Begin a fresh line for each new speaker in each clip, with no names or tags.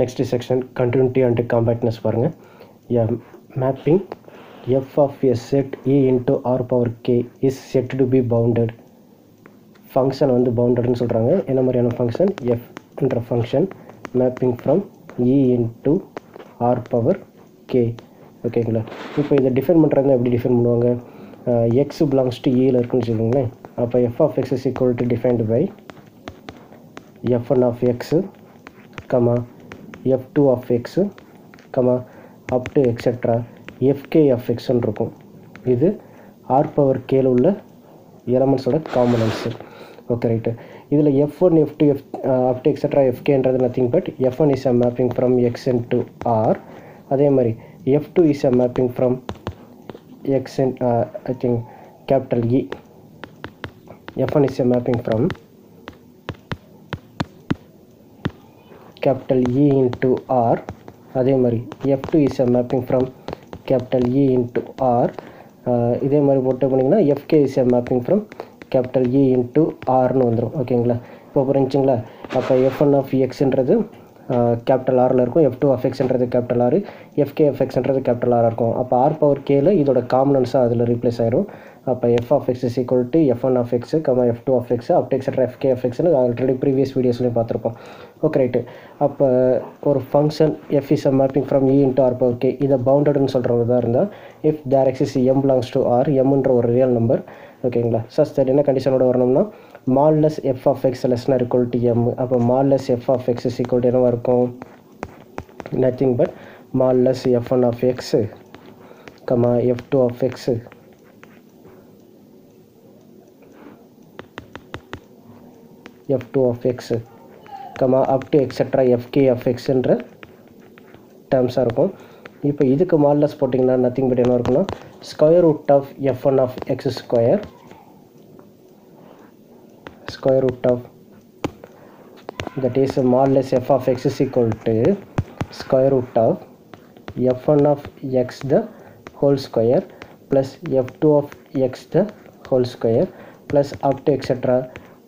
Next section continuity and compactness பாருங்க. A mapping f of a set E into R power k is set to be bounded. Function வந்து பவுண்டட்னு சொல்கிறாங்க. என்ன மாதிரியான function? எஃப்ன்ற function mapping from E into R power K. ஓகேங்களா? இப்போ இதை டிஃபைன் பண்ணுறது எப்படி டிஃபைன் பண்ணுவாங்க? எக்ஸ் பிலாங்ஸ் டு இயில் இருக்குன்னு வச்சுக்கோங்களேன். அப்போ F of X is equal to defined by f1 of x, f2 of x, up to etc. fk of x இருக்கும். இது r power k உள்ள எலமெண்ட்ஸோட காம்பனன்ட்ஸு. Okay right. இதில் f1 f2 up to etc. fkன்றது nothing but f1 is a mapping from x into r. அதே மாதிரி f2 is a mapping from x and I think capital E. f1 is a mapping from capital E into R. அதே மாதிரி f2 is a mapping from capital E into R. இதே மாதிரி போட்டு பண்ணிங்கன்னா fk is a mapping from capital E into Rன்னு வந்துடும். ஓகேங்களா? இப்போ புரிஞ்சுங்களா? அப்போ f1 of xன்றது கேபிட்டல் ஆரில் இருக்கும், f2 of xன்றது கேபிட்டல் ஆர், fk of xன்றது கேபிட்டல் ஆராக இருக்கும். அப்போ r பவர் கேல இதோட காம்பனன்ஸாக அதில் ரீப்ளேஸ் ஆயிரும். அப்போ f of x is equal to f1 of x, f2 of x, up to etc. fk of xன்னு ஆல்ரெடி ப்ரீவியஸ் வீடியோஸ்லையும் பார்த்துருப்போம். Okay right. அப்போ ஒரு function f is a mapping from e into r power k, இதை பவுண்டட்னு சொல்கிறதா இருந்தால் if there exists m belongs to r, mன்ற ஒரு real number. ஓகேங்களா? சஸ் தட் என்ன கண்டிஷனோட வரணும்னா மால்லஸ் f of x less than or equal to m. அப்போ மால்லஸ் f of x is equal to என்னவா இருக்கும்? Nothing but மால்லஸ் f1 of x, f2 of x, f2 of x, up to etc. fk of x என்ற டேர்ம்ஸாக இருக்கும். இப்போ இதுக்கு மால்லஸ் போட்டிங்கன்னா nothing but என்ன இருக்குன்னா square root of f1 of x square, square root of, that is modulus f of x is equal to square root of f1 of x the whole square plus f2 of x the whole square plus up to etc.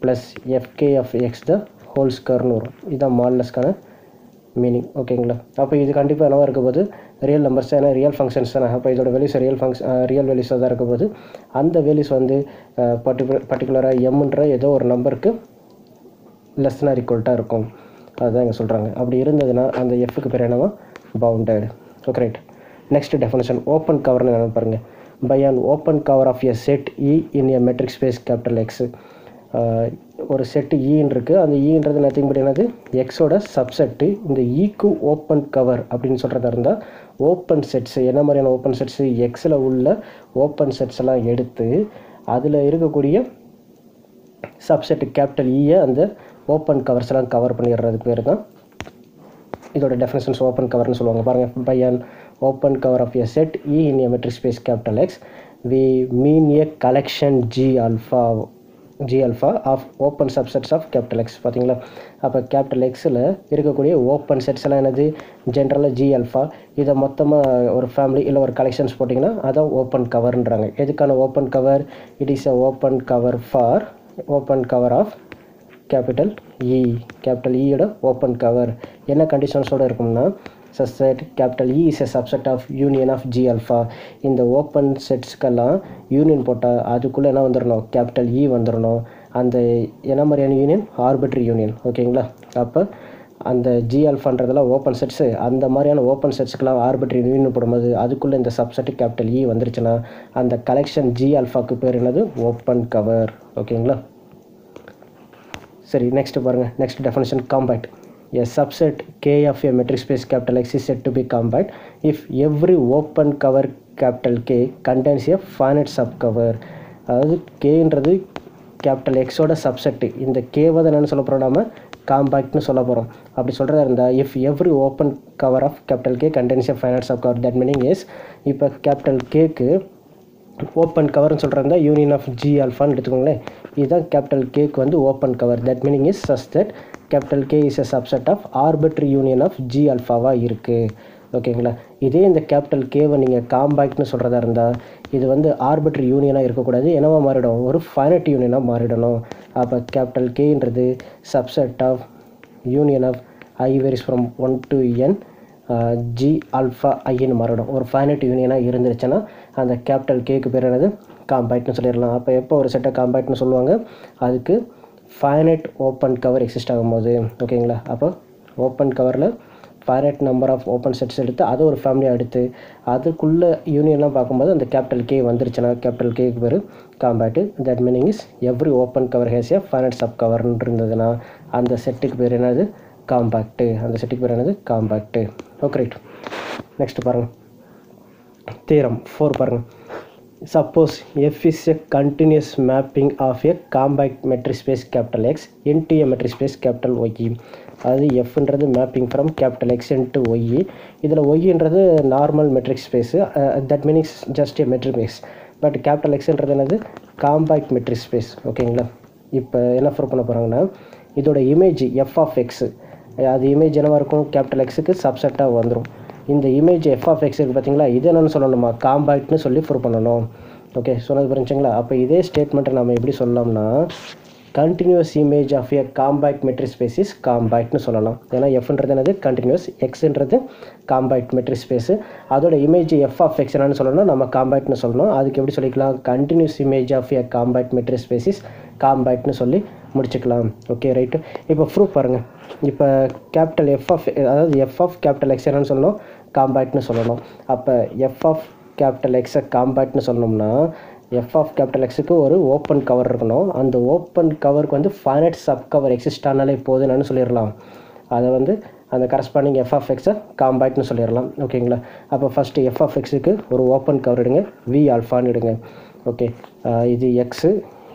plus fk of x the whole square வரும். இதுதான் மாடுலஸ்க்கான meaning. ஓகேங்களா? அப்போ இது கண்டிப்பாக என்னவாக இருக்க போது real numbers, ஏன்னா ரியல் ஃபங்க்ஷன்ஸ் தானே. அப்போ இதோட வேல்யூஸ் ரியல் வேல்யூஸாக தான் இருக்க போது அந்த வேல்யூஸ் வந்து பர்டிகுலராக எம்ன்ற ஏதோ ஒரு நம்பருக்கு less than or equal to இருக்கும். அதுதான் இங்கே சொல்கிறாங்க. அப்படி இருந்ததுன்னா அந்த எஃப்க்கு பேர் என்னவா? Bounded. Okay right. Next definition open கவர்னு என்ன பாருங்கள். By an open cover of a set E in a metric space capital X. ஒரு செட்டு ஈன்னு இருக்குது. அந்த ஈன்றது நத்திங் பட் என்னது? எக்ஸோட சப்செட்டு. இந்த ஈக்கு ஓப்பன் கவர் அப்படின்னு சொல்கிறதா இருந்தால் ஓப்பன் செட்ஸ், என்ன மாதிரியான ஓப்பன் செட்ஸு? எக்ஸில் உள்ள ஓப்பன் செட்ஸ் எல்லாம் எடுத்து அதில் இருக்கக்கூடிய சப்செட்டு கேபிட்டல் ஈயை அந்த ஓப்பன் கவர்ஸ் எல்லாம் கவர் பண்ணிடுறதுக்கு பேர் தான் இதோட டெஃபினேஷன்ஸ் ஓப்பன் கவர்னு சொல்லுவாங்க. பாருங்கள். By an open cover of a set E in a metric space capital X we mean a collection G alpha of open subsets of capital X. பார்த்தீங்களா? அப்போ கேபிட்டல் எக்ஸில் இருக்கக்கூடிய ஓப்பன் செட்ஸ் எல்லாம் என்னது? ஜென்ரலாக ஜி அல்ஃபா. இதை மொத்தமாக ஒரு ஃபேமிலி இல்லை ஒரு கலெக்ஷன்ஸ் போட்டிங்கன்னா அதான் ஓப்பன் கவர்ன்றாங்க. எதுக்கான open cover? It is a open cover for open cover of capital E. Capital இயோட ஓப்பன் கவர் என்ன கண்டிஷன்ஸோடு இருக்கும்னா such that capital E is a subset of union of G alpha. இந்த ஓப்பன் செட்ஸ்க்கெல்லாம் யூனியன் போட்டால் அதுக்குள்ளே என்ன வந்துடணும்? கேபிட்டல் இ வந்துடணும். அந்த என்ன மாதிரியான யூனியன்? ஆர்பிட்ரி யூனியன். ஓகேங்களா? அப்போ அந்த ஜி அல்ஃபான்றதெல்லாம் ஓப்பன் செட்ஸு. அந்த மாதிரியான ஓப்பன் செட்ஸ்க்கெல்லாம் ஆர்பிட்ரி யூனியன் போடும்போது அதுக்குள்ளே இந்த சப்செட் கேபிட்டல் இ வந்துருச்சுன்னா அந்த கலெக்ஷன் ஜி அல்ஃபாக்கு பேர் என்னது? Open cover. ஓகேங்களா? சரி, நெக்ஸ்ட் பாருங்கள். Next definition compact. A subset K of a metric space capital X is said to be compact if every open cover capital K contains a finite subcover. அதாவது Kன்றது capital எக்ஸோட subset. இந்த கேவை தான் என்னென்னு சொல்ல போகிறோம்? நம்ம காம்பேக்ட்னு சொல்ல போகிறோம். அப்படி சொல்கிறதா இருந்தால் if every open cover of capital K contains a finite subcover, that meaning is இப்போ கேபிட்டல் கேக்கு ஓப்பன் கவர்னு சொல்கிறாங்க யூனியன் ஆஃப் ஜி அல்ஃபான்னு எடுத்துக்கோங்களேன். இதுதான் கேபிட்டல் கேக்கு வந்து open cover. That meaning is such that capital K is a subset of arbitrary union of G அல்ஃபாவாக இருக்குது. ஓகேங்களா? இதே இந்த கேபிட்டல் கேவை நீங்கள் காம்பேக்ட்னு சொல்கிறதா இருந்தால் இது வந்து ஆர்பிட்ரி யூனியனாக இருக்கக்கூடாது. என்னவா மாறிடும்? ஒரு ஃபைனைட் யூனியனாக மாறிடணும். அப்போ கேபிட்டல் கேன்றது subset of union of I varies from 1 to n G alpha ஐன்னு மாறிடும். ஒரு ஃபைனைட் யூனியனாக இருந்துருச்சுன்னா அந்த கேபிட்டல் கேக்கு பேர் என்னது காம்பேக்ட்னு சொல்லிடலாம். அப்போ எப்போ ஒரு செட்டை காம்பேக்ட்னு சொல்லுவாங்க, அதுக்கு ஃபைனைட் ஓப்பன் கவர் எக்ஸிஸ்ட் ஆகும்போது. ஓகேங்களா, அப்போ ஓப்பன் கவரில் finite number of open sets எடுத்து அதை ஒரு ஃபேமிலியாக எடுத்து அதுக்குள்ளே யூனியன்லாம் பார்க்கும்போது அந்த கேபிட்டல் கே வந்துருச்சுன்னா கேபிட்டல் கேக்கு பேர் compact. That meaning is every open cover has a finite சப் கவர்னு இருந்ததுன்னா அந்த செட்டுக்கு பேர் என்னது காம்பேக்ட். அந்த செட்டுக்கு பேர் என்னது காம்பேக்ட். Okay right. நெக்ஸ்ட் பாருங்கள், தியரம் 4 பாருங்கள். Suppose F is a continuous mapping of a compact metric space capital X into a metric space capital Y. அது Fன்றது mapping from capital X into Y. இதில் ஒய்ன்றது normal metric space, that meanings just a metric space. But capital எக்ஸ்ன்றது என்னது compact metric space. ஓகேங்களா, இப்போ என்ன prove பண்ண போகிறாங்கன்னா இதோட இமேஜ் எஃப் ஆஃப் எக்ஸு, அது இமேஜ் என்னவாக இருக்கும் கேபிட்டல் எக்ஸுக்கு சப்செட்டாக வந்துடும். இந்த இமேஜ் எஃப் ஆஃப் எக்ஸ் இருக்குது பார்த்தீங்களா, இது என்னென்னு சொல்லணுமா காம்பேக்ட்னு சொல்லி ப்ரூவ் பண்ணணும். ஓகே, சொன்னது புரிஞ்சுங்களா. அப்போ இதே ஸ்டேட்மெண்ட்டை நம்ம எப்படி சொல்லலாம்னா continuous image of a compact metric space is காம்பேக்ட்னு சொல்லலாம். ஏன்னா எஃப்ன்றது என்னது கண்டினியூஸ், எக்ஸ்ன்றது காம்பேக்ட் மெட்ரிக் ஸ்பேஸு, அதோட இமேஜ் எஃப் ஆஃப் எக்ஸ் என்னன்னு சொல்லணும் நம்ம காம்பேக்ட்னு சொல்லணும். அதுக்கு எப்படி சொல்லிக்கலாம், continuous image of a compact metric space is காம்பேக்ட்னு சொல்லி முடிச்சுக்கலாம். Okay right. இப்போ ப்ரூஃப் பாருங்கள். இப்போ கேபிட்டல் எஃப் ஆஃப், அதாவது எஃப் ஆஃப் கேபிட்டல் எக்ஸ் என்னன்னு சொல்லணும் காம்பேக்ட்னு சொல்லணும். அப்போ எஃப் ஆஃப் கேபிட்டல் எக்ஸை காம்பேக்ட்னு சொல்லணும்னா எஃப் ஆஃப் கேபிட்டல் எக்ஸுக்கு ஒரு ஓப்பன் கவர் இருக்கணும். அந்த ஓப்பன் கவருக்கு வந்து ஃபைனைட் சப் கவர் எக்ஸிஸ்ட் ஆனாலே போதுன்னு சொல்லிடலாம். அதை வந்து அந்த கரஸ்பாண்டிங் எஃப் ஆஃப் எக்ஸை காம்பேக்ட்னு சொல்லிடலாம். ஓகேங்களா, அப்போ ஃபஸ்ட்டு எஃப் ஆஃப் எக்ஸுக்கு ஒரு ஓப்பன் கவர் எடுங்க, வி ஆல்ஃபான்னு எடுங்க. ஓகே, இது எக்ஸு,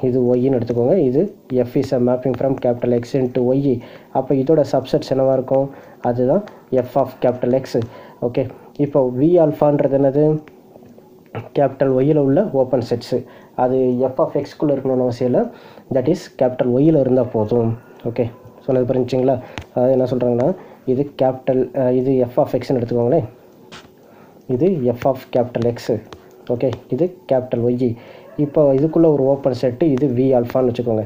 இது ஒய்ன்னு எடுத்துக்கோங்க. இது F is a mapping from capital X into Y. அப்போ இதோட சப்செட்ஸ் என்னவாக இருக்கும், அதுதான் F of capital X. Okay, இப்போ வி ஆல்ஃபான்றது என்னது கேபிட்டல் ஒய்யில் உள்ள ஓப்பன் செட்ஸு. அது எஃப் ஆஃப் எக்ஸ்குள்ளே இருக்கணும்னு அவசியம் இல்லை, தட் இஸ் கேபிட்டல் ஒய்யில் இருந்தால் போதும். ஓகே, சொன்னது புரிஞ்சுங்களா. அதாவது என்ன சொல்கிறாங்கன்னா இது கேபிட்டல், இது எஃப் ஆஃப் எக்ஸ்ன்னு எடுத்துக்கோங்களேன், இது F of capital X. Okay, இது கேபிட்டல் ஒய். இப்போ இதுக்குள்ளே ஒரு ஓப்பன் செட்டு, இது வி ஆல்ஃபான்னு வச்சுக்கோங்க.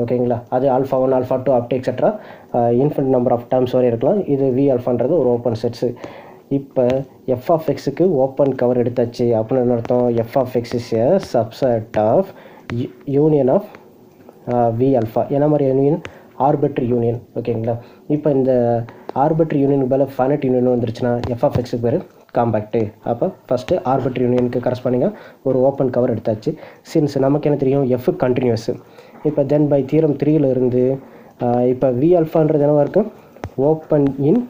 ஓகேங்களா, அது alpha 1 alpha 2 up to etcetera infinite number of terms வரை இருக்கலாம். இது வி ஆல்ஃபான்றது ஒரு ஓப்பன் செட்ஸு. இப்போ எஃப் ஆஃப் எக்ஸுக்கு ஓப்பன் கவர் எடுத்தாச்சு அப்படின்னு என்ன அர்த்தம், F of X is a subset of union of V alpha. என்ன மாதிரி யூனியன், ஆர்பிட்ரி யூனியன். ஓகேங்களா, இப்போ இந்த ஆர்பிட்ரி யூனியனுக்கு மேலே ஃபைனைட் யூனியன் வந்துருச்சுன்னா எஃப் ஆஃப் எக்ஸுக்கு பேர் காம்பேக்ட்டு. அப்போ ஃபஸ்ட்டு ஆர்பிட்ரி யூனியனுக்கு கரஸ்பாண்டிங்காக ஒரு ஓப்பன் கவர் எடுத்தாச்சு. சின்ஸ் நமக்கு என்ன தெரியும் எஃப் கண்டினியூஸ். இப்போ தென் பை தியரம் 3 இருந்து இப்போ வி ஆல்ஃபான்றது என்னவாக இருக்கும் open in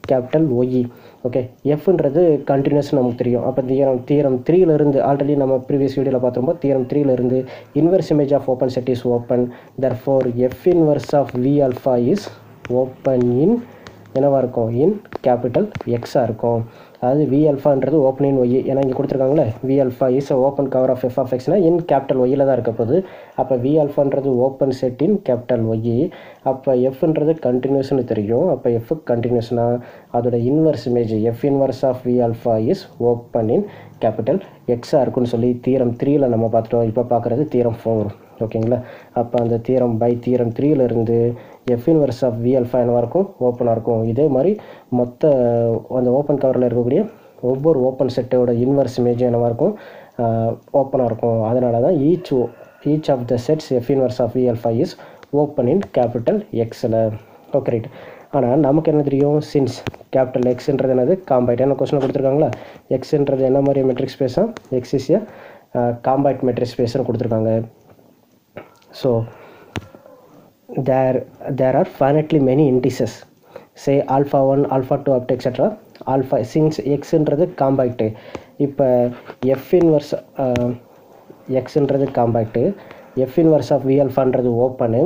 capital Y. Okay, எஃப்ன்றது கண்டினியூஸ் நமக்கு தெரியும். அப்போ தியரம் 3 இருந்து ஆல்ரெடி நம்ம ப்ரீவியஸ் வீடியோவில் பார்த்துருப்போம். தியரம் 3 இருந்து inverse image of open set is open, therefore f inverse of V alpha is open in என்னவாக இருக்கும் இன் கேபிட்டல் எக்ஸாக இருக்கும். அதாவது வி ஆல்ஃபான்றது ஓப்பன் இன் ஒய். ஏன்னா இங்கே கொடுத்துருக்காங்களே V alpha is open cover of F of எக்ஸ்னால் இன் கேபிட்டல் ஒய்யில் தான் இருக்க போகுது. அப்போ வி ஆல்ஃபான்றது open set in capital Y. அப்போ எஃப்ன்றது கண்டினியூஸ்னு தெரியும். அப்போ எஃப் கண்டினியூஸ்னால் அதோட inverse image f inverse of V alpha is open in capital எக்ஸாக இருக்குன்னு சொல்லி தியரம் 3 நம்ம பார்த்துட்டோம். இப்போ பார்க்குறது தியரம் 4. ஓகேங்களா, அப்போ அந்த தியரம் பை தியரம் 3 இருந்து F inverse of V alpha என்னவாக இருக்கும் ஓப்பனாக இருக்கும். இதே மாதிரி மொத்த அந்த ஓப்பன் கவரில் இருக்கக்கூடிய ஒவ்வொரு ஓப்பன் செட்டோட இன்வெர்ஸ் இமேஜ் என்னவாக இருக்கும் ஓப்பனாக இருக்கும். அதனால தான் each of the sets f inverse of V alpha is open in capital எக்ஸில். Okay right. ஆனால் நமக்கு என்ன தெரியும், சின்ஸ் கேபிட்டல் எக்ஸ்ன்றது என்னது காம்பேக்ட். என்ன கொஸ்டின் கொடுத்துருக்காங்களா, எக்ஸ்ன்றது என்ன மாதிரி மெட்ரிக் ஸ்பேஸாக, X is a compact metric ஸ்பேஸ்னு கொடுத்துருக்காங்க. So there are finitely many indices, say alpha 1 alpha 2 up to etc. alpha since xன்றது காம்பேக்ட். இப்போ எஃப் இன்வெர்ஸ் எக்ஸ்ன்றது compact, f inverse of V ஆல்ஃபான்றது ஓப்பனு.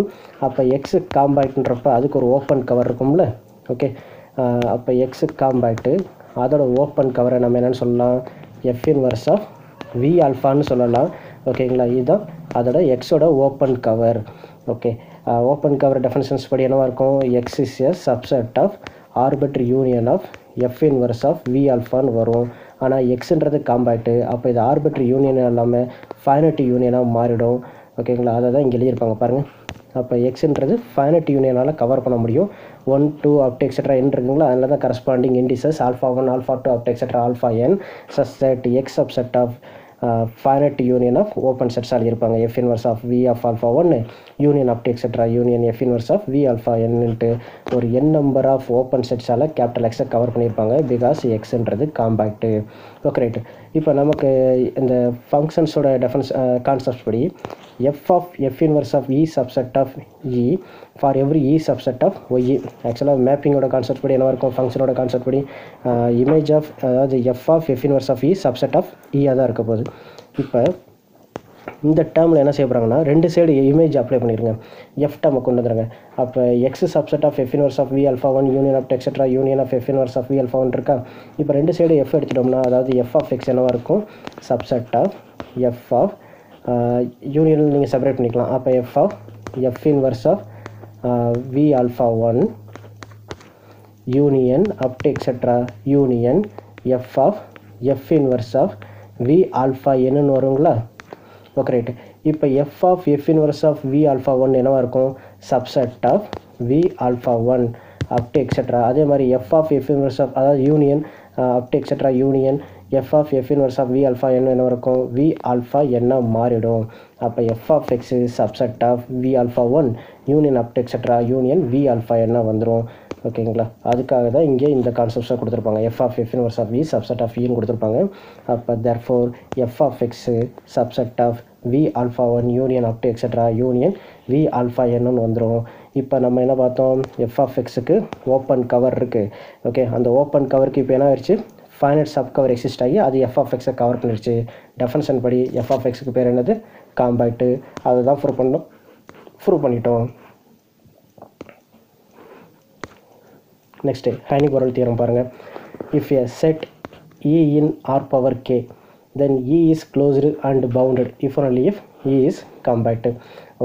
அப்போ எக்ஸு காம்பேக்ட்ன்றப்ப அதுக்கு ஒரு ஓப்பன் கவர் இருக்கும்ல. ஓகே, அப்போ எக்ஸு காம்பேக்ட்டு, அதோட ஓப்பன் கவரை நம்ம என்னென்னு சொல்லலாம் எஃப் இன்வெர்ஸ் ஆஃப் வி ஆல்ஃபான்னு சொல்லலாம். ஓகேங்களா, இதுதான் அதோட எக்ஸோட open cover. Okay, open cover definitions படி என்னவாக இருக்கும், X is a subset of arbitrary union of f inverse of V ஆல்ஃபான்னு வரும். ஆனால் எக்ஸுன்றது காம்பேக்ட்டு. அப்போ இது ஆர்பிட்ரி யூனியன் இல்லாமல் ஃபைனைட் யூனியனாக மாறிடும். ஓகேங்களா, அதை தான் இங்கே எழுதியிருப்பாங்க பாருங்கள். அப்போ எக்ஸ்ன்றது ஃபைனட் யூனியனால் கவர் பண்ண முடியும். 1 2 அப் டு எக்ஸெட்ரா n இருக்குங்களா, அதில் தான் corresponding indices alpha 1 alpha 2 up to etcetera alpha n such that X subset of finite union of open sets எழுதியிருப்பாங்க. f inverse of v of alpha 1 union up to etc union f inverse of v alpha n ன்ட்டு ஒரு n number of open sets ஆல capital எக்ஸை cover பண்ணியிருப்பாங்க. Because எக்ஸ்ன்றது compact. Okay right. இப்போ நமக்கு இந்த ஃபங்க்ஷன்ஸோட கான்செப்ட்ஸ் படி f of f inverse of e subset of e for every e subset of y. ஆக்சுவலாக மேப்பிங்கோட கான்செப்ட் படி என்ன இருக்கும், ஃபங்க்ஷனோட கான்செப்ட் படி இமேஜ் ஆஃப் அதாவது f of f inverse of e subset of e தான் இருக்க போகுது. இப்போ இந்த டேர்மில் என்ன செய்ய போகிறாங்கன்னா ரெண்டு சைடு இமேஜ் அப்ளை பண்ணிடுங்க, எஃப் டேர்மை கொண்டு வந்துடுங்க. அப்போ X subset of F inverse of V alpha 1 union of etcetera union of F inverse of V alpha 1 இருக்கா. இப்போ ரெண்டு சைடு எஃப் எடுத்துட்டோம்னா அதாவது எஃப் ஆஃப் எக்ஸ் என்னவாக இருக்கும், subset of F of union நீங்கள் செப்பரேட் பண்ணிக்கலாம். அப்போ F of F inverse of V alpha 1 union up to etcetera union f of F inverse of V alpha என்னன்னு வருங்களா. Okay right. இப்போ F of F inverse of V alpha 1 என்னவாக இருக்கும், subset of V alpha 1 up to etcetera. அதே மாதிரி f of F inverse of அதாவது union up to etcetera union f of F inverse of V alpha என்ன இருக்கும், V alpha என்ன மாறிடும். அப்போ F of X subset of V alpha 1 union up to etcetera union V alpha என்ன வந்துடும். ஓகேங்களா. அதுக்காக தான் இங்கே இந்த கான்செப்ட்ஸை கொடுத்துருப்பாங்க. F of F inverse of V subset of ஈன்னு கொடுத்துருப்பாங்க. அப்போ therefore F of X subset of V alpha 1 union up to etcetera union V alpha என்னன்னு வந்துடும். இப்போ நம்ம என்ன பார்த்தோம், எஃப் ஆஃப் எக்ஸுக்கு ஓப்பன் கவர் இருக்குது. ஓகே, அந்த ஓப்பன் கவருக்கு இப்போ என்ன ஆயிடுச்சு, ஃபைனட் சப் கவர் எக்ஸிஸ்ட் ஆகி அது எஃப் ஆஃப் எக்ஸை கவர் பண்ணிடுச்சு. டெஃபனிஷன் படி எஃப் ஆஃப் எக்ஸுக்கு பேர் என்னது, காம்பேக்ட். அதை தான் ப்ரூவ் பண்ணிட்டோம். நெக்ஸ்ட்டு ஹைனிபோரல் தியரம் பாருங்கள். If a set E in R power k then E is closed and bounded if only if E is compact.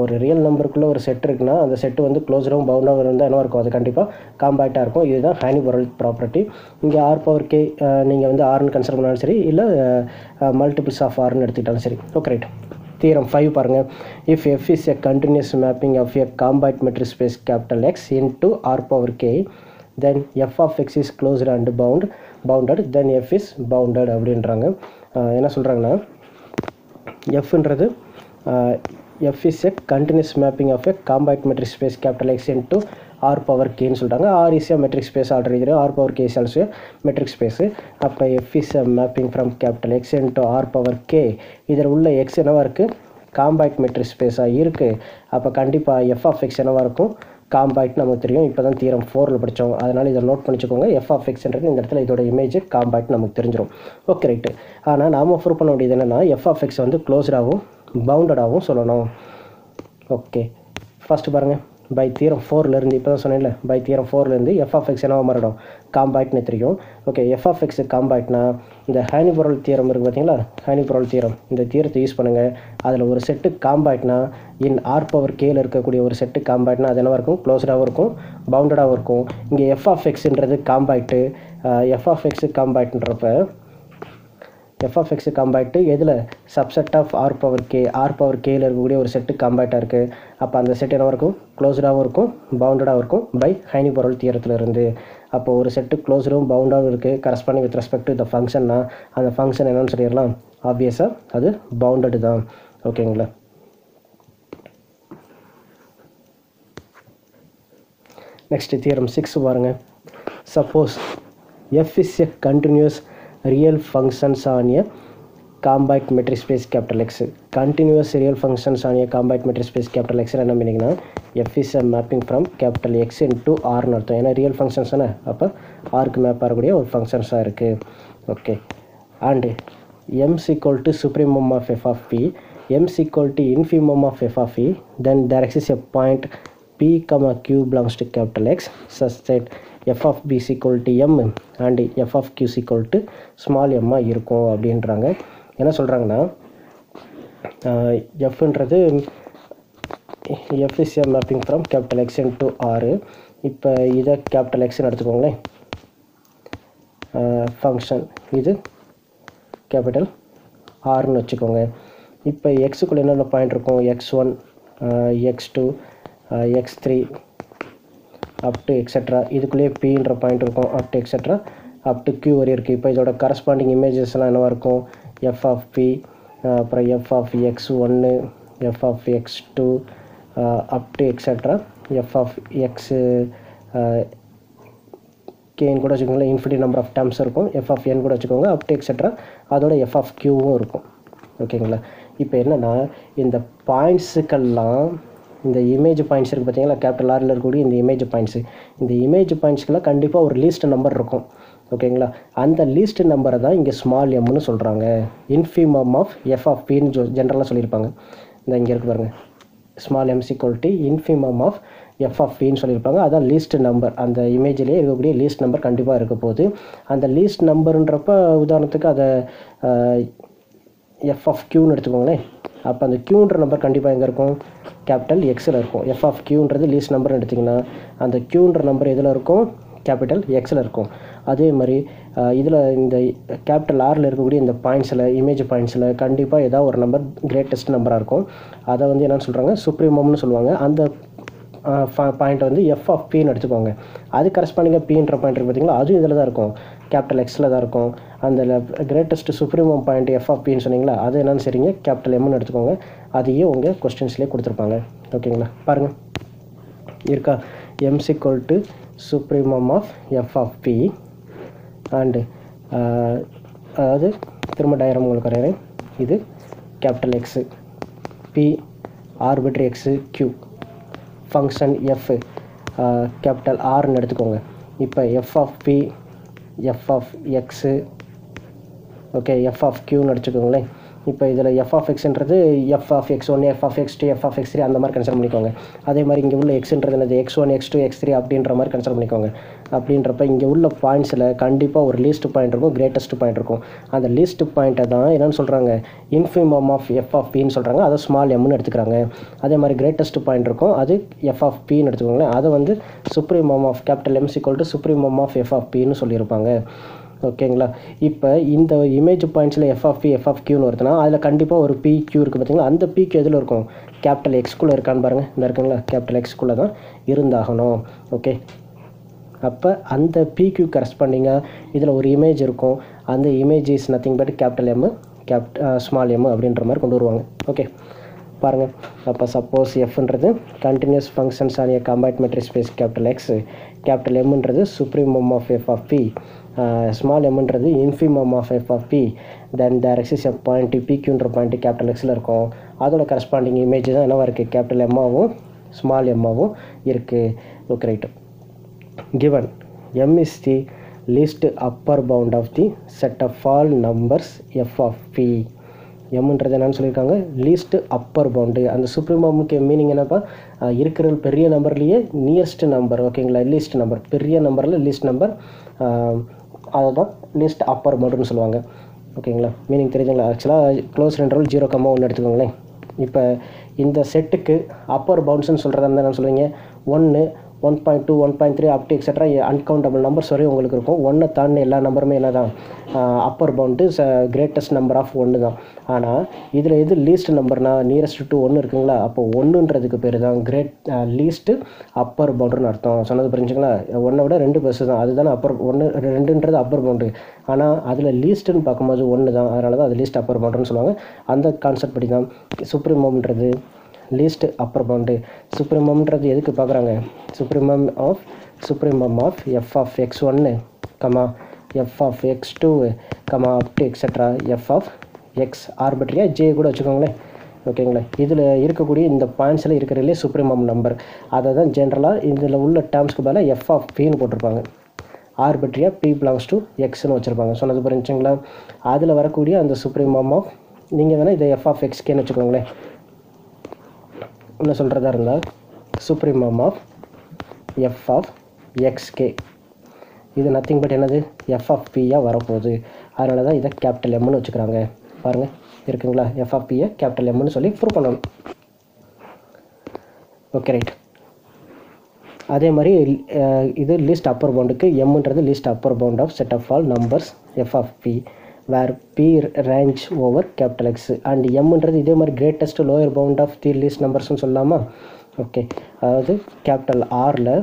ஒரு ரியல் நம்பருக்குள்ளே ஒரு செட் இருக்குன்னா அந்த செட்டு வந்து க்ளோஸ்டாகவும் பவுண்டாகவும் இருந்தால் என்ன இருக்கும், அது கண்டிப்பாக காம்பேக்டாக இருக்கும். இதுதான் ஹைனிபோரல் ப்ராப்பர்ட்டி. இங்கே ஆர் பவர் கே நீங்கள் வந்து ஆர்னு கன்சிடர் பண்ணாலும் சரி, இல்லை மல்டிபிள்ஸ் ஆஃப் ஆர்னு எடுத்துக்கிட்டாலும் சரி. Okay right. Theorem 5 பாருங்கள். If f is a continuous mapping of a compact metric space capital X into R power k then f of x is closed and bounded then f is bounded அப்படின்றாங்க. என்ன சொல்கிறாங்கன்னா fன்றது f is a continuous mapping of a compact metric space capital X into R power k ன்னு சொல்கிறாங்க. R is a metric space already there, R power k is also a metric space. அப்போ f is a mapping from capital X into R power k. இதில் உள்ள x என்னவாக இருக்குது, compact matric ஸ்பேஸாக இருக்குது. அப்போ கண்டிப்பாக f of x என்னவாக இருக்கும், காம்பேக்ட் நமக்கு தெரியும். இப்போ தான் தியரம் 4 படித்தோம், அதனால் இதை நோட் பண்ணிச்சுக்கோங்க. எஃப் ஆஃப் எக்ஸ்ன்றது இந்த இடத்துல இதோட இமேஜ் காம்பேக்ட் நமக்கு தெரிஞ்சிடும். Okay right. ஆனால் நாம் ப்ரூவ் பண்ண வேண்டியது என்னென்னா எஃப் ஆஃப் எக்ஸ் வந்து க்ளோஸ்டாகவும் பவுண்டடாகவும் சொல்லணும். ஓகே, ஃபஸ்ட்டு பாருங்கள். பை தியரம் 4லேருந்து இப்போ தான் சொன்னேன்ல, பை தியரம் 4லேருந்து எஃப் ஆஃப் எக்ஸ் என்னவா மாறிடும், காம்பேக்ட்னு தெரியும். ஓகே, எஃப் ஆஃப் எக்ஸ் காம்பேக்ட்னா இந்த ஹைனிபோரல் தியரம் இருக்குது பார்த்தீங்களா, ஹைனிபோரல் தியரம், இந்த தியரத்தை யூஸ் பண்ணுங்கள். அதில் ஒரு செட்டு காம்பேக்ட்னா இன் ஆர் பவர் கேல இருக்கக்கூடிய ஒரு செட்டு காம்பேக்ட்னா அது என்னவாக இருக்கும், க்ளோஸ்டாகவும் இருக்கும் பவுண்டடாகவும் இருக்கும். இங்கே எஃப் ஆஃப் எக்ஸ்ன்றது காம்பேக்ட்டு. எஃப் ஆஃப் எக்ஸு காம்பேக்ட்ன்றப்ப எஃப் ஆஃப் எக்ஸு காம்பேக்ட்டு எதில், subset of R power K, R power கேயில் இருக்கக்கூடிய ஒரு செட்டு காம்பேக்டாக இருக்குது. அப்போ அந்த செட் என்னவாக இருக்கும், க்ளோஸ்டாகவும் இருக்கும் பவுண்டடாகவும் இருக்கும் பை ஹைனிபோரல் தியரத்தில் இருந்து. அப்போ ஒரு செட்டு க்ளோஸ்டும் பவுண்டாகவும் இருக்குது corresponding with respect to the ஃபங்க்ஷன்னா அந்த ஃபங்க்ஷன் என்னன்னு சொல்லிடலாம், ஆப்வியஸாக அது பவுண்டடு தான். ஓகேங்களா. நெக்ஸ்ட் தியரம் 6 பாருங்கள். Suppose f is a continuous real functions on a compact metric space capital X. Continuous real functions on a compact metric space capital X என்ன மீனிங்னா f is a mapping from capital X into R ன்னு அர்த்தம். ஏன்னா real functions தானே, அப்போ ஆருக்கு map ஆகக்கூடிய ஒரு ஃபங்க்ஷன்ஸாக இருக்குது. Okay, and m is equal to supremum of f of p, m is equal to infimum of f of e, then there exists a point p comma q belongs to capital X such that f of b is equal to m and f of q is equal to small m இருக்கும் அப்படின்றாங்க. என்ன சொல்கிறாங்கன்னா fன்றது f is a mapping from capital X into R. இப்போ இதை capital Xன்னு எடுத்துக்கோங்களேன் function, இது capital ஆர்னு வச்சுக்கோங்க. இப்போ எக்ஸுக்குள்ளே என்னென்ன பாயிண்ட் இருக்கும், x1 x2 x3 up to extra, இதுக்குள்ளேயே பின்ற பாயிண்ட் இருக்கும், up to etcetera up to q வரை இருக்குது. இப்போ இதோட கரஸ்பாண்டிங் இமேஜஸ்லாம் என்னவாக இருக்கும், எஃப் ஆஃப் பி, அப்புறம் f of x1, F of x2 up to extra F of X கேன்னு கூட வச்சுக்கோங்களேன், இன்ஃபினிட் நம்பர் ஆஃப் டேர்ம்ஸ் இருக்கும், எஃப் ஆஃப் என் கூட வச்சுக்கோங்க, அப் டு எக்ஸட்ரா அதோட எஃப் ஆஃப் க்யூவும் இருக்கும். ஓகேங்களா? இப்போ என்னென்னா இந்த பாயிண்ட்ஸுக்கெல்லாம் இந்த இமேஜ் பாயிண்ட்ஸ் இருக்குது பார்த்தீங்களா, கேபிட்டல் ஆரில் இருக்கக்கூடிய இந்த இமேஜ் பாயிண்ட்ஸு, இந்த இமேஜ் பாயிண்ட்ஸ்க்கெல்லாம் கண்டிப்பாக ஒரு லீஸ்ட் நம்பர் இருக்கும். ஓகேங்களா? அந்த லீஸ்ட் நம்பரை தான் இங்கே ஸ்மால் எம்னு சொல்கிறாங்க. இன்ஃபிமம் ஆஃப் எஃப் ஆஃப் பின்னு ஜென்ரலாக சொல்லியிருப்பாங்க. இந்த இங்கே இருக்கு பாருங்கள், small M equal to infimum of F of பின்னு சொல்லியிருப்பாங்க. அதான் லீஸ்ட் நம்பர், அந்த இமேஜ்லேயே இருக்கக்கூடிய லீஸ்ட் நம்பர் கண்டிப்பாக இருக்க போகுது. அந்த லீஸ்ட் நம்பருன்றப்ப உதாரணத்துக்கு அதை எஃப் ஆஃப் க்யூன்னு எடுத்துக்கோங்களேன். அப்போ அந்த க்யூன்ற நம்பர் கண்டிப்பாக எங்கே இருக்கும், கேபிட்டல் எக்ஸில் இருக்கும். எஃப் ஆஃப் க்யூன்றது லீஸ்ட் நம்பர்னு எடுத்திங்கன்னா அந்த க்யூன்ற நம்பர் எதில் இருக்கும், கேபிட்டல் எக்ஸில் இருக்கும். அதே மாதிரி இதில் இந்த கேபிட்டல் ஆரில் இருக்கக்கூடிய இந்த பாயிண்ட்ஸில், இமேஜ் பாயிண்ட்ஸில் கண்டிப்பாக ஏதாவது ஒரு நம்பர் கிரேட்டஸ்ட் நம்பராக இருக்கும். அதை வந்து என்னென்னு சொல்கிறாங்க, சுப்ரீமம்னு சொல்லுவாங்க. அந்த பாயிண்ட் வந்து எஃப் ஆஃப் பின்னு எடுத்துக்கோங்க. அது கரஸ்பாண்டிங்காக பின்ற பாயிண்ட் இருக்குது பார்த்தீங்களா, அதுவும் இதில் தான் இருக்கும், கேபிட்டல் எக்ஸில் தான் இருக்கும். அந்த greatest supremum point F of பின்னு சொன்னீங்களா, அது என்னன்னு சரிங்க, கேபிட்டல் எம்னு எடுத்துக்கோங்க. அதையே உங்கள் கொஸ்டின்ஸ்லேயே கொடுத்துருப்பாங்க. ஓகேங்களா? பாருங்கள் இருக்கா, M equal to supremum of F of P and அதாவது திரும்ப டயக்ராம் உங்களுக்கு வரைகிறேன். இது capital X, P arbitrary X, Q function F capital ஆர்னு எடுத்துக்கோங்க. இப்போ F of P, F of X, okay, F of க்யூன்னு எடுத்துக்கோங்களேன். இப்போ இதில் எஃப் ஆஃப் எக்ஸ்ன்றது F of x1, F of x2, F of x3 அந்த மாதிரி கன்சிடர் பண்ணிக்கோங்க. அதே மாதிரி இங்கே உள்ள எக்ஸ்ன்றது என்னது, x1, x2, x3 அப்படின்ற மாதிரி கன்சிடர் பண்ணிக்கோங்க. அப்படின்றப்ப இங்கே உள்ள பாயிண்ட்ஸில் கண்டிப்பாக ஒரு லீஸ்ட் பாயிண்ட் இருக்கும், கிரேட்டஸ்ட் பாயிண்ட் இருக்கும். அந்த லீஸ்ட் பாயிண்ட்டை தான் என்னென்னு சொல்கிறாங்க, இன்ஃபிமம் ஆஃப் எஃப் ஆஃப் பின்னு சொல்கிறாங்க. அதை ஸ்மால் எம்னு எடுத்துக்கிறாங்க. அதே மாதிரி கிரேட்டஸ்ட் பாயிண்ட் இருக்கும், அது எஃப் ஆஃப் பின்னு எடுத்துக்கோங்களேன். அதை வந்து supremum of capital M equal to supremum of F of பின்னு சொல்லியிருப்பாங்க. ஓகேங்களா? இப்போ இந்த இமேஜ் பாயிண்ட்ஸில் F of P, F of க்யூன்னு வருதுன்னா அதில் கண்டிப்பாக ஒரு பி க்யூ இருக்குது பார்த்தீங்களா, அந்த பி க்யூ எதில் இருக்கும், கேபிட்டல் எக்ஸ்குள்ளே இருக்கான்னு பாருங்கள். இந்த இருக்குங்களா, கேபிட்டல் எக்ஸ்குள்ளே தான் இருந்தாகணும். ஓகே, அப்போ அந்த பிக்யூ கரஸ்பாண்டிங்காக இதில் ஒரு இமேஜ் இருக்கும். அந்த image is nothing but capital M, small M அப்படின்ற மாதிரி கொண்டு வருவாங்க. ஓகே, பாருங்கள். அப்போ சப்போஸ் எஃப்ன்றது continuous functions on a combined metric space capital X, capital எம்ன்றது supremum of F of P, small எம்ன்றது infimum of F of P, then there exists a point பிக்யூன்ற பாயிண்ட் கேபிட்டல் எக்ஸில் இருக்கும். அதோட கரஸ்பாண்டிங் இமேஜ் தான் என்னவாக இருக்குது, கேபிட்டல் எம்மாவும் ஸ்மால் எம்மாவும் இருக்குது. Okay, right. Given m is the least upper bound of the set of all numbers f of p. எம்ன்றது என்னன்னு சொல்லியிருக்காங்க, லீஸ்ட் அப்பர் பவுண்டு. அந்த சுப்ரீமமுக்கு மீனிங் என்னப்பா, இருக்கிற பெரிய நம்பர்லேயே நியர்ஸ்ட் நம்பர். ஓகேங்களா? லீஸ்ட் நம்பர், பெரிய நம்பரில் லீஸ்ட் நம்பர், அதுதான் லீஸ்ட் அப்பர் பவுண்டுன்னு சொல்லுவாங்க. ஓகேங்களா? மீனிங் தெரியுதுங்களா? ஆக்சுவலாக க்ளோஸ் இன்டர்வல் 0,1 எடுத்துக்கோங்களேன். இப்போ இந்த செட்டுக்கு அப்பர் பவுண்ட்ஸ்ன்னு சொல்கிறதா இருந்தால் என்ன சொல்லுவீங்க, 1, 1.2, 1.3 up to extra uncountable numbers வரையும் உங்களுக்கு இருக்கும். 1 தாண்டி எல்லா நம்பருமே என்ன தான் upper bound, greatest number of 1 தான். ஆனால் இதில் எது லீஸ்ட் நம்பர்னா நியரஸ்ட் டு 1 இருக்குங்களா, அப்போ 1ன்றதுக்கு பேர் தான் லீஸ்ட்டு அப்பர் பவுண்டுன்னு அர்த்தம். சொன்னது புரிஞ்சுங்களா? 1 விட 2 பெருசு தான், அதுதானே அப்பர். 1, 2ன்றது அப்பர் பவுண்டு. ஆனால் அதில் லீஸ்ட்டுன்னு பார்க்கும்போது 1 தான், அதனால தான் அது லீஸ்ட் அப்பர் பவுண்டுன்னு சொல்லுவாங்க. அந்த கான்செப்ட் படி தான் சுப்ரீமம்ன்றது லீஸ்ட் அப்பர் பவுண்டு. சுப்ரீமம்ன்றது எதுக்கு பார்க்குறாங்க, supremum of F of x1, F of x2, up to extra F of X, ஆர்பிட்ரியாக ஜே கூட வச்சுக்கோங்களேன். ஓகேங்களா? இதில் இருக்கக்கூடிய இந்த பாயிண்ட்ஸில் இருக்கிறதுலே சுப்ரீமம் நம்பர். அதை தான் ஜென்ரலாக இதில் உள்ள டேர்ம்ஸ்க்கு பதிலாக எஃப் ஆஃப் பின்னு போட்டிருப்பாங்க. ஆர்பிட்ரியாக பி பிலாங்ஸ் டு எக்ஸ்னு வச்சுருப்பாங்க. சொன்னது புரிஞ்சுங்களா? அதில் வரக்கூடிய அந்த சுப்ரீமம் ஆஃப், நீங்கள் வேணால் இதை எஃப் ஆஃப் எக்ஸ்கேன்னு வச்சுக்கோங்களேன். என்ன சொல்கிறதா இருந்தால் சுப்ரீமம் ஆஃப் எஃப் ஆஃப் எக்ஸ்கே, இது நத்திங் பட் என்னது, எஃப் ஆஃப் பியாக வரப்போகுது. அதனால தான் இதை கேபிட்டல் எம்னு வச்சுக்கிறாங்க. பாருங்கள் இருக்குங்களா, எஃப் ஆஃப் பியை கேபிட்டல் எம்னு சொல்லி ப்ரூவ் பண்ணணும். Okay, right. அதே மாதிரி இது லீஸ்ட் அப்பர் பவுண்டுக்கு எம்ன்றது least upper bound of set of all numbers F of P where P range over capital X. And எம்ன்றது இதே மாதிரி greatest lower bound of the least நம்பர்ஸ்னு சொல்லலாமா? ஓகே, அதாவது கேபிட்டல் ஆரில்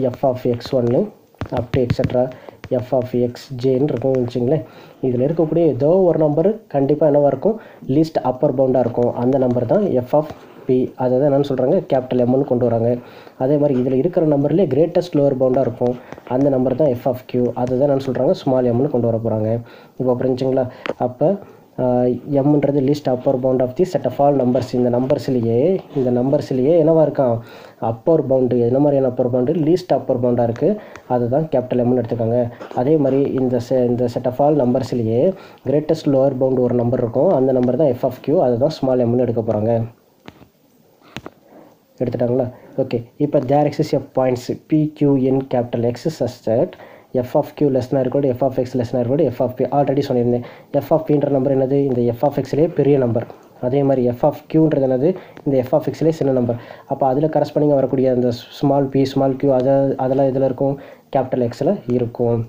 எஃப் ஆஃப் எக்ஸ் ஒன்று up to extra F of X ஜேன்னு இருக்கும்னு வச்சுங்களேன். இதில் இருக்கக்கூடிய ஏதோ ஒரு நம்பர் கண்டிப்பாக என்னவாக இருக்கும், லீஸ்ட் அப்பர் பவுண்டாக இருக்கும். அந்த நம்பர் தான் எஃப் ஆஃப் பி. அதை தான் என்னென்னு சொல்கிறாங்க, கேபிட்டல் எம்னு கொண்டு வராங்க. அதே மாதிரி இதில் இருக்கிற நம்பர்லேயே கிரேட்டஸ்ட் லோவர் பவுண்டாக இருக்கும். அந்த நம்பர் தான் எஃப் ஆஃப் கியூ. அதை தான் என்னென்னு சொல்கிறாங்க, ஸ்மால் எம்னு கொண்டு வர போகிறாங்க. இப்போ புரிஞ்சுங்களா? அப்போ எம்ன்றது least upper bound of the set of all numbers. இந்த நம்பர்ஸ்லேயே என்னவா இருக்கான், அப்பர் பவுண்டு. என்ன மாதிரியான அப்பர் பவுண்டு, லீஸ்ட் அப்பர் பவுண்டாக இருக்குது. அதுதான் கேபிட்டல் எம்னு எடுத்துக்காங்க. அதே மாதிரி இந்த செட் ஆஃப் ஆல் நம்பர்ஸ்லேயே கிரேட்டஸ்ட் லோவர் பவுண்டு ஒரு நம்பர் இருக்கும். அந்த நம்பர் தான் எஃப் ஆஃப் கியூ. அதுதான் ஸ்மால் எம்னு எடுக்க போகிறாங்க. எடுத்துட்டாங்களா? ஓகே, இப்போ there exist a points P Q in capital X such that F of Q லெஸ்னா இருக்கட்டும், எஃப் ஆஃப் எக்ஸ் லெஸ்னா இருக்கட்டும், எஃப் ஆஃப் பி. ஆல்ரெடி சொல்லியிருந்தேன். எஃப் ஆஃப் பின்ற நம்பர் என்னது, இந்த எஃப் ஆஃப் எக்ஸ்லேயே பெரிய நம்பர். அதே மாதிரி எஃப் ஆஃப் கியூன்றது என்னது, இந்த எஃப் ஆஃப் எக்ஸ்லேயே சின்ன நம்பர். அப்போ அதில் கரஸ்பாண்டிங்காக வரக்கூடிய அந்த ஸ்மால் பி ஸ்மால் கியூ அதெல்லாம் இதில் இருக்கும், கேபிட்டல் எக்ஸில் இருக்கும்.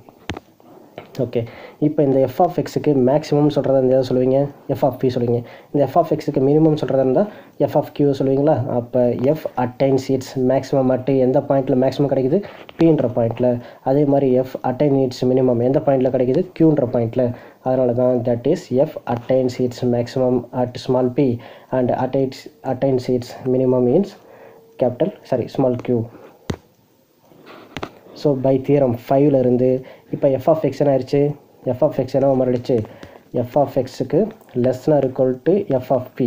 ஓகே, இப்போ இந்த எஃப் ஆஃப் எக்ஸுக்கு மேக்ஸிமம் சொல்கிறதா இருந்தால் எதாவது சொல்லுவீங்க, எஃப் ஆஃப் பி சொல்லுவீங்க. இந்த எஃப் ஆஃப் எக்ஸுக்கு மினிமம் சொல்கிறதா இருந்தால் எஃப் ஆஃப் கியூ சொல்லுவீங்களா? அப்போ F attains its maximum at எந்த பாயிண்ட்டில் மேக்ஸிமம் கிடைக்குது, பின்ற பாயிண்ட்டில். அதே மாதிரி எஃப் அட்டைன் இட்ஸ் மினிமம் எந்த பாயிண்ட்டில் கிடைக்குது, கியூன்ற பாயிண்ட்டில். அதனால தான் that is F attains its maximum at small P and attains its minimum in small Q. So by theorem 5ல் இருந்து இப்போ எஃப் ஆஃப் எக்ஸ் என்ன ஆயிடுச்சு, எஃப் ஆஃப் எக்ஸ் என்ன மாறிடுச்சு, எஃப் ஆஃப் எக்ஸுக்கு less than or equal to F of P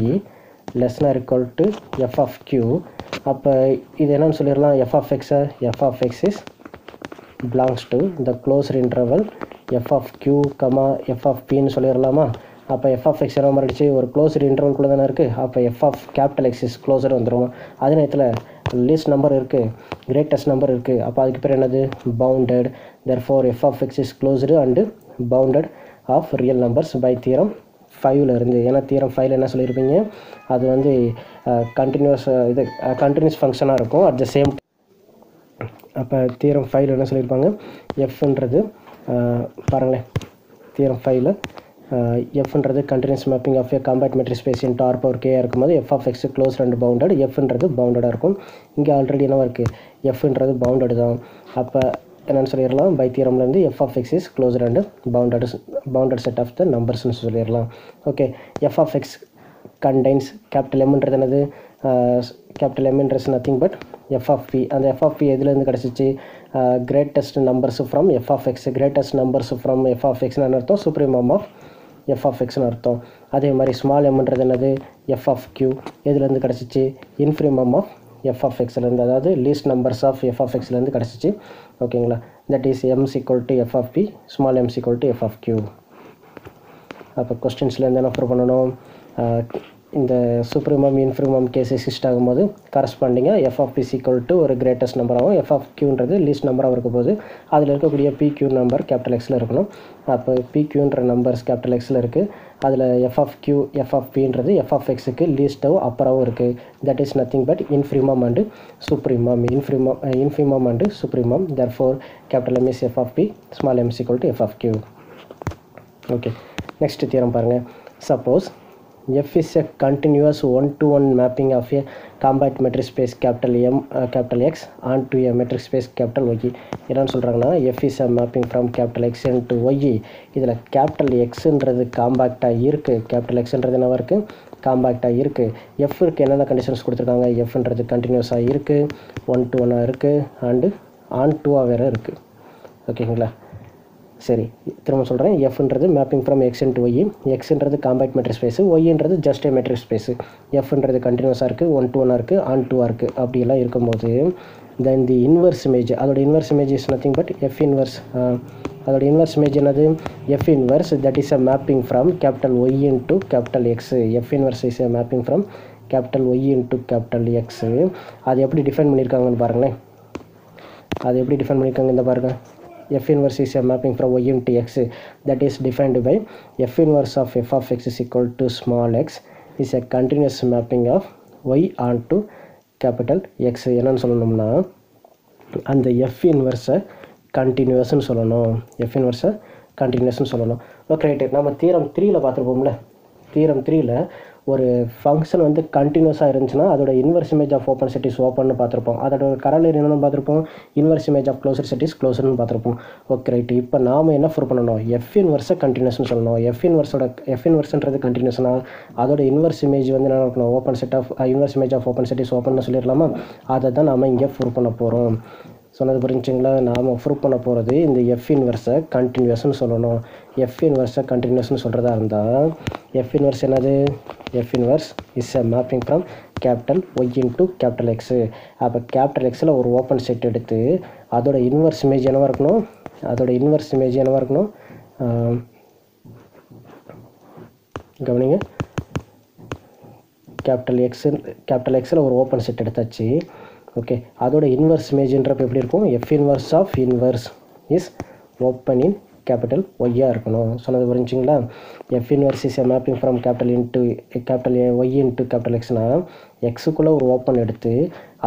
less than or equal to F of Q. அப்போ இது என்னன்னு சொல்லிடலாம், F of X is belongs to the closed interval F of Q comma F of பின்னு சொல்லிடலாமா? அப்போ எஃப் ஆஃப் எக்ஸ் என்ன மாறிடுச்சு, ஒரு க்ளோஸ்ட் இன்டர்வல்குள்ளே தானே இருக்குது. அப்போ F of capital X is closer வந்துடும். அதே நேரத்தில் லீஸ்ட் நம்பர் இருக்குது, கிரேட்டஸ்ட் நம்பர் இருக்குது. அப்போ அதுக்கு பேர் என்னது, bounded. Therefore F of X is closed and bounded of real numbers by theorem 5ல் இருந்து. ஏன்னா தியரம் 5ல் என்ன சொல்லியிருப்பீங்க, அது வந்து கண்டினியூஸ் ஃபங்க்ஷனாக இருக்கும் அட் த சேம். அப்போ தியரம் 5ல் என்ன சொல்லியிருப்பாங்க, எஃப்ன்றது பாருங்களேன், தியரம் 5ல் எஃப்ன்றது continuous mapping of a compact metric space into R power K இருக்கும்போது F of X close and bounded. எஃப்ன்றது பவுண்டடாக இருக்கும். இங்கே ஆல்ரெடி என்னவா இருக்குது, எஃப்ன்றது பவுண்டட் தான். அப்போ என்னென்னு சொல்லிடலாம், பை தியரம்லேருந்து F of X is closed and bounded set of the நம்பர்ஸ்னு சொல்லிடலாம். Okay, F of X contains capital எம்ன்றது என்னது, கேபிட்டல் எம்ன்றது nothing but F of P. அந்த எஃப் ஆஃப் பி எதுலேருந்து கிடச்சிச்சு, greatest numbers from F of X. Greatest numbers from F of எக்ஸ்னு அர்த்தம், சுப்ரீமம் ஆஃப் எஃப் ஆஃப் எக்ஸ்னு அர்த்தம். அதே மாதிரி ஸ்மால் எம்ன்றது என்னது, எஃப் ஆஃப் கியூ எதுலேருந்து கிடச்சிச்சு, இன்ஃபிரிமம் ஆஃப் எஃப் ஆஃப் எக்ஸ்லேருந்து, அதாவது least numbers of F of எக்ஸ்லேருந்து கிடச்சிச்சு. ஓகேங்களா? That is M is equal to F of P, small M is equal to F of Q. அப்போ கொஸ்டின்ஸ்லேருந்து என்ன ப்ரூவ் பண்ணணும், இந்த சுப்ரீமம் இன்ஃபிரிமம் கேஸ் எக்ஸிஸ்ட் ஆகும்போது கரஸ்பாண்டிங்காக F of P equal to ஒரு கிரேட்டஸ்ட் நம்பராகவும் எஃப் ஆஃப் கியூன்றது லீஸ்ட் நம்பராகவும் இருக்க போது அதில் இருக்கக்கூடிய பிக்யூ நம்பர் கேபிட்டல் எக்ஸில் இருக்கணும். அப்போ பிக்யூன்ற நம்பர்ஸ் கேபிட்டல் எக்ஸில் இருக்குது. அதில் F of Q F of பின்றது எஃப் ஆஃப் எக்ஸுக்கு லீஸ்ட்டாகவும் அப்பராகவும் இருக்குது. That is nothing but infimum and supremum. Infimum and supremum. Therefore capital M is F of P, small M is equal to F of Q. Okay, next theorem பாருங்கள். Suppose F is a continuous one-to-one mapping of a compact metric space capital M capital X onto a metric space capital Y. என்னன்னு சொல்கிறாங்கன்னா, F is a mapping from capital X into Y. இதில் capital எக்ஸுன்றது காம்பேக்டாக இருக்குது, capital எக்ஸுன்றது என்னவா இருக்குது, காம்பேக்டாக இருக்குது. எஃப்க்கு என்னென்ன conditions கொடுத்துருக்காங்க, எஃப்ன்றது கண்டினியூஸாக இருக்குது, 1-to-1 இருக்குது, அண்டு ஆன்-2 வேறு இருக்குது. ஓகேங்களா? சரி, திரும்ப சொல்கிறேன். எஃப்ன்றது mapping from X into Y. எக்ஸ்ன்றது காம்பேக்ட் மெட்ரிக் ஸ்பேஸு, ஒய்ன்றது ஜஸ்ட் ஏ மெட்ரிக் ஸ்பேஸு. எஃப்ன்றது கண்டினியூஸாக இருக்குது, 1-to-1 இருக்குது, ஆன்-2 இருக்குது. அப்படியெல்லாம் இருக்கும்போது தென் தி இன்வர்ஸ் இமேஜ், அதோட inverse image is nothing but F inverse. அதோட இன்வர்ஸ் இமேஜ் என்னது, F inverse that is a mapping from capital Y into capital X. F inverse is a mapping from capital Y into capital X. அது எப்படி define பண்ணியிருக்காங்கன்னு பாருங்களேன். அது எப்படி define பண்ணியிருக்காங்க இந்த பாருங்கள். F inverse is a mapping from y into x that is defined by F inverse of f of x is equal to small x is a continuous mapping of y onto capital X. என்னன்னு சொல்லணும்னா, அந்த F inverse கண்டினியூஸ்ன்னு சொல்லணும். F inverse கண்டினியூஸ்ன்னு சொல்லணும். Okay right. நம்ம theorem 3ல் பார்த்துருப்போம்ல, தியரம் 3ல் ஒரு ஃபங்க்ஷன் வந்து கண்டினியூஸாக இருந்துச்சுன்னா அதோட inverse image of open set is ஓப்பன்னு பார்த்துருப்போம். அதோட கரண்ட் என்னென்னு பார்த்துருப்போம், inverse image of closer set is க்ளோசர்னு பார்த்துருப்போம். Okay right. இப்போ நாம் என்ன ப்ரூவ் பண்ணணும், எஃப் இன்வெர்ஸை கண்டினியூஸ்னு சொல்லணும். எஃப் இன்வெர்ஸ்ன்றது கண்டினியூஸ்னா அதோட இன்வெர்ஸ் இமேஜ் வந்து என்ன இருக்கணும், open set of inverse image of open set is ஓப்பன்னு சொல்லிடலாமா? அதை தான் நாம் இங்கே ப்ரூவ் பண்ண போகிறோம். சொன்னது புரிஞ்சுங்களா? நாம் ப்ரூவ் பண்ண போகிறது இந்த எஃப் இன்வெர்ஸை கண்டினியூஸ்னு சொல்லணும். எஃப் இன்வெர்ஸை கண்டினியூஸ்னு சொல்கிறதா இருந்தால் எஃப் இன்வெர்ஸ் என்னது, F inverse is a mapping from capital Y into capital X. அப்போ கேபிட்டல் எக்ஸில் ஒரு ஓப்பன் செட் எடுத்து அதோட இன்வெர்ஸ் இமேஜ் என்னவாக இருக்கணும், கவனிங்க, கேபிட்டல் எக்ஸில் ஒரு ஓப்பன் செட் எடுத்தாச்சு. ஓகே, அதோட இன்வெர்ஸ் இமேஜ்ன்றப்ப எப்படி இருக்கும், F inverse of inverse is open in capital ஒய்யாக இருக்கணும். சொன்னது புரிஞ்சுங்களா? F inverse is a mapping from capital Y into capital எக்ஸ்னால் எக்ஸுக்குள்ளே ஒரு ஓப்பன் எடுத்து